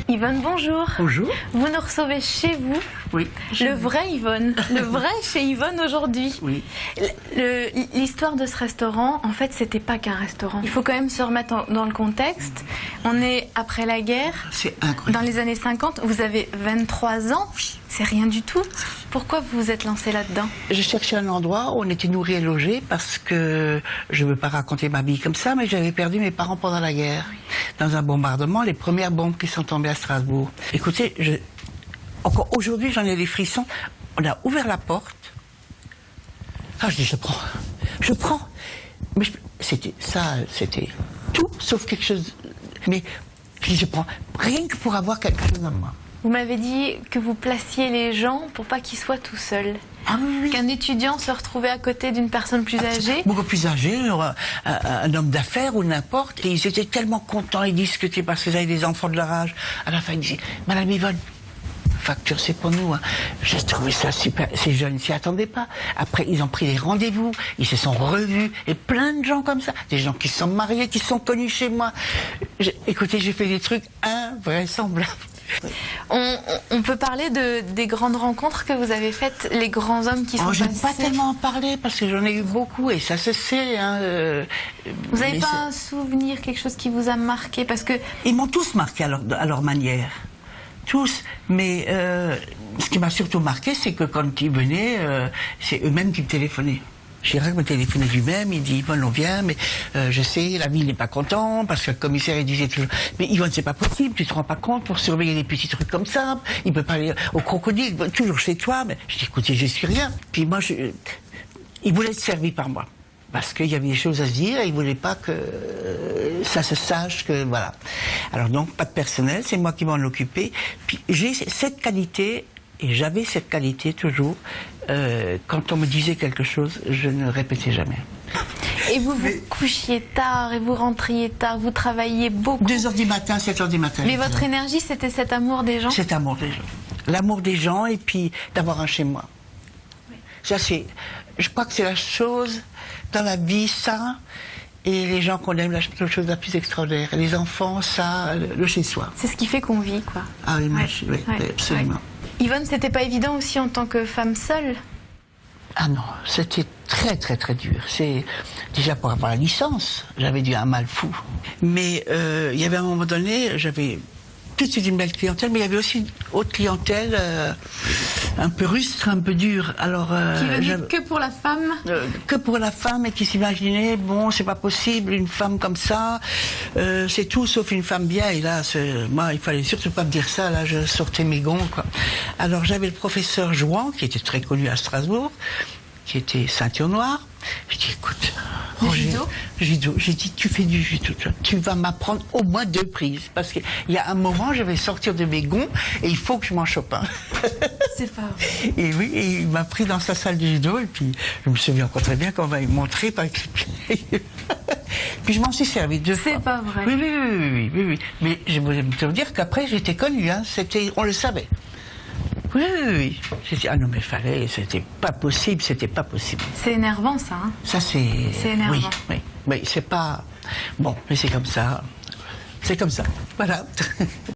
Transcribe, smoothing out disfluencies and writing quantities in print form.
Yvonne, bonjour. Bonjour. Vous nous recevez chez vous. Oui. Le vrai Yvonne. Le vrai chez Yvonne aujourd'hui. Oui. L'histoire de ce restaurant, en fait, c'était pas qu'un restaurant. Il faut quand même se remettre dans le contexte. On est après la guerre. C'est incroyable. Dans les années 50, vous avez 23 ans. C'est rien du tout. Pourquoi vous vous êtes lancé là-dedans? Je cherchais un endroit où on était nourris et logés parce que, je ne veux pas raconter ma vie comme ça, mais j'avais perdu mes parents pendant la guerre. Dans un bombardement, les premières bombes qui sont tombées à Strasbourg. Écoutez, encore aujourd'hui, j'en ai des frissons. On a ouvert la porte. Ah, je dis, je prends. Mais c'était tout sauf quelque chose. Mais je dis, je prends rien que pour avoir quelque chose en moi. Vous m'avez dit que vous placiez les gens pour pas qu'ils soient tout seuls. Ah oui. Qu'un étudiant se retrouvait à côté d'une personne plus âgée. Beaucoup plus âgé, un homme d'affaires ou n'importe. Et ils étaient tellement contents, ils discutaient parce qu'ils avaient des enfants de leur âge. À la fin, ils disaient, Madame Yvonne, facture, c'est pour nous. Hein. J'ai trouvé ça super. Ces jeunes ne s'y attendaient pas. Après, ils ont pris des rendez-vous, ils se sont revus. Et plein de gens comme ça. Des gens qui se sont mariés, qui se sont connus chez moi. Écoutez, j'ai fait des trucs invraisemblables. On peut parler des grandes rencontres que vous avez faites, les grands hommes qui sont passés. Je n'aime pas tellement en parler parce que j'en ai eu beaucoup et ça se sait. Hein, vous n'avez pas un souvenir, quelque chose qui vous a marqué parce que... Ils m'ont tous marqué à leur manière. Tous. Mais ce qui m'a surtout marqué, c'est que quand ils venaient, c'est eux-mêmes qui me téléphonaient. Chirac me téléphonait lui-même, il dit Yvonne, on vient, mais je sais, la ville n'est pas content, parce que le commissaire il disait toujours, mais Yvonne, c'est pas possible, tu te rends pas compte pour surveiller des petits trucs comme ça, il peut pas aller au crocodile, toujours chez toi, mais je dis écoutez, je suis rien. Puis moi, il voulait être servi par moi, parce qu'il y avait des choses à se dire, et il voulait pas que ça se sache que, voilà. Alors donc, pas de personnel, c'est moi qui m'en occupais, puis j'ai cette qualité, et j'avais cette qualité toujours, quand on me disait quelque chose, je ne répétais jamais. Et vous couchiez tard et vous rentriez tard, vous travailliez beaucoup. 2h du matin, 7h du matin. Mais votre énergie, c'était cet amour des gens? Cet amour des gens. L'amour des gens et puis d'avoir un chez moi. Oui. Ça, je crois que c'est la chose dans la vie, ça, et les gens qu'on aime, la chose la plus extraordinaire. Les enfants, ça, le chez-soi. C'est ce qui fait qu'on vit, quoi. Ah oui, oui, absolument. Ouais. Yvonne, c'était pas évident aussi en tant que femme seule? Ah non, c'était très très très dur. C'est déjà pour avoir la licence, j'avais dû un mal fou. Mais il y avait un moment donné, j'avais tout de suite une belle clientèle, mais il y avait aussi une autre clientèle un peu rustre, un peu dure. Alors qui venait que pour la femme. Que pour la femme et qui s'imaginait bon, c'est pas possible une femme comme ça, c'est tout sauf une femme bien. Et là, moi, il fallait surtout pas me dire ça. Là, je sortais mes gonds, quoi. Alors j'avais le professeur Jouan qui était très connu à Strasbourg, qui était ceinture noire. Je dis écoute, judo. J'ai dit tu fais du judo, tu vas m'apprendre au moins 2 prises parce qu'il y a un moment je vais sortir de mes gonds et il faut que je m'en chope un. C'est pas vrai. Et oui, et il m'a pris dans sa salle de judo et puis je me souviens encore très bien qu'on m'a montré par les pieds. Puis je m'en suis servi 2 fois. C'est pas vrai. Oui. Mais je voulais te dire qu'après j'étais connu, hein, on le savait. Oui. J'ai dit, ah non, mais c'était pas possible. C'est énervant, ça, hein? Ça, c'est énervant. Oui, c'est pas... Bon, mais c'est comme ça. Voilà.